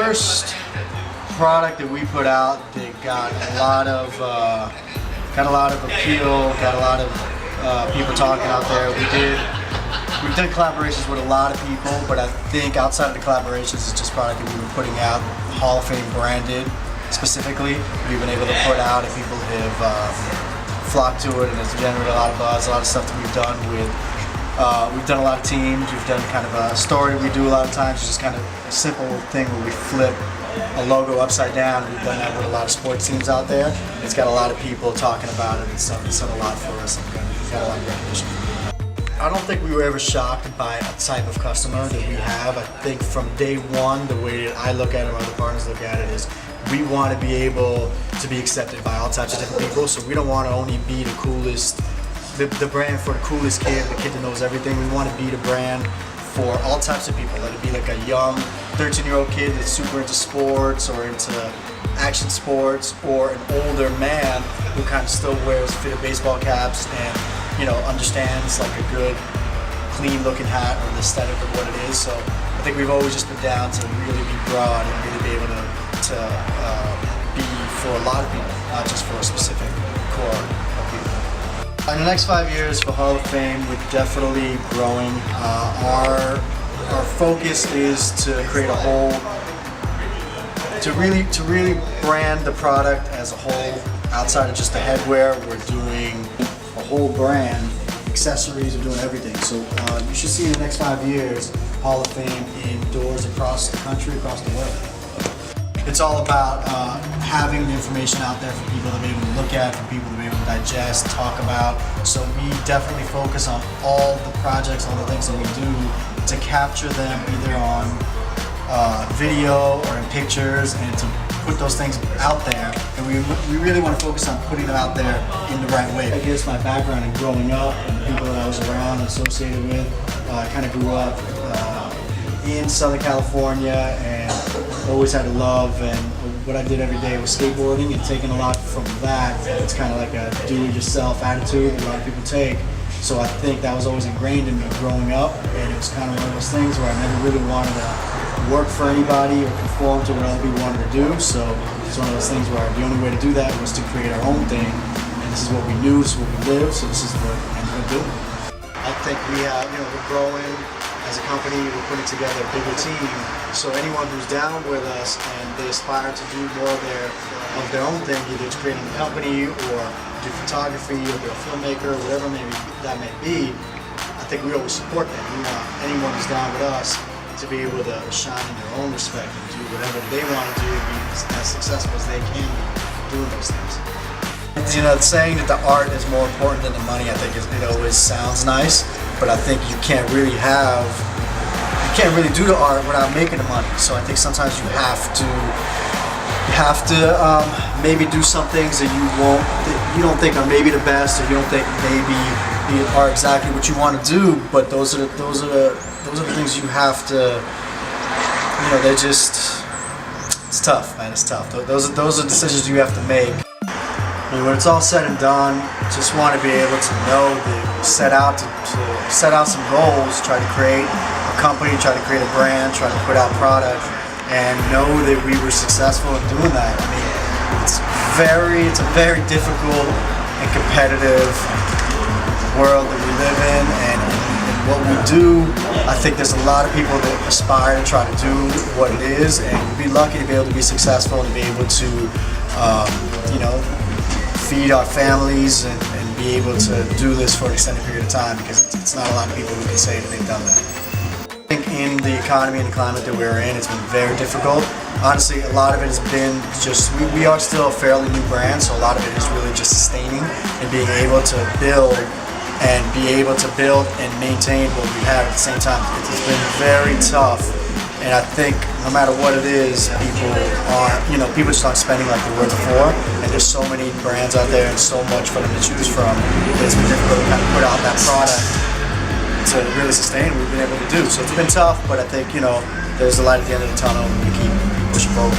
first product that we put out that got a lot of appeal, got a lot of people talking out there. We've done collaborations with a lot of people, but I think outside of the collaborations, it's just product that we've been putting out, Hall of Fame branded specifically. We've been able to put out, and people have flocked to it, and it's generated a lot of buzz, a lot of stuff that we've done with. We've done a lot of teams. We've done kind of a story we do a lot of times, just kind of a simple thing where we flip a logo upside down. We've done that with a lot of sports teams out there. It's got a lot of people talking about it and stuff. It's done a lot for us. We've got a lot of recognition. I don't think we were ever shocked by a type of customer that we have. I think from day one, the way that I look at it, or other partners look at it, is we want to be able to be accepted by all types of different people. So we don't want to only be the coolest, the brand for the coolest kid, the kid that knows everything. We want to be the brand for all types of people. Let it be like a young 13-year-old kid that's super into sports or into action sports, or an older man who kind of still wears fitted baseball caps and, you know, understands like a good, clean-looking hat or the aesthetic of what it is. So I think we've always just been down to really be broad and really be able to be for a lot of people, not just for a specific core of people. In the next 5 years for Hall of Fame, we're definitely growing. Our focus is to create a whole, to really brand the product as a whole. Outside of just the headwear, we're doing a whole brand, accessories, we're doing everything. So you should see in the next 5 years Hall of Fame in doors across the country, across the world. It's all about having the information out there for people to be able to look at, for people to be able to digest, talk about. So we definitely focus on all the projects, all the things that we do to capture them either on video or in pictures, and to put those things out there. And we really want to focus on putting them out there in the right way. I guess my background in growing up and the people that I was around and associated with, I kind of grew up in Southern California and always had a love, and what I did every day was skateboarding, and taking a lot from that. It's kind of like a do-it-yourself attitude that a lot of people take. So I think that was always ingrained in me growing up, and it was kind of one of those things where I never really wanted to work for anybody or conform to what other people wanted to do. So it's one of those things where the only way to do that was to create our own thing, and this is what we knew, this is what we lived, so this is what I'm going to do. I think we have, we're growing as a company, we're putting together a bigger team. So anyone who's down with us and they aspire to do more of their own thing, either to create a company or do photography or be a filmmaker, whatever that may be, I think we always support them. We want anyone who's down with us to be able to shine in their own respect and do whatever they want to do to be as successful as they can be doing those things. Saying that the art is more important than the money, I think it always sounds nice, but I think you can't really do the art without making the money. So I think sometimes you have to maybe do some things that you don't think are maybe the best, or you don't think maybe are exactly what you want to do. But those are the things you have to. It's tough, man. It's tough. Those are decisions you have to make. And when it's all said and done, just want to be able to know that set out some goals, try to create a company, try to create a brand, try to put out product, and know that we were successful in doing that. I mean, it's a very difficult and competitive world that we live in, and what we do, I think there's a lot of people that aspire to try to do what it is, and we'd be lucky to be able to be successful and to be able to, feed our families and be able to do this for an extended period of time, because it's not a lot of people who can say that they've done that. I think in the economy and the climate that we're in, it's been very difficult. Honestly, a lot of it has been just, we are still a fairly new brand, so a lot of it is really just sustaining and being able to build and maintain what we have at the same time. It's been very tough. And I think no matter what it is, people just aren't spending like they were before. And there's so many brands out there and so much for them to choose from. It's been difficult to kind of put out that product to really sustain what we've been able to do. So it's been tough, but I think, there's a light at the end of the tunnel, and we keep pushing forward.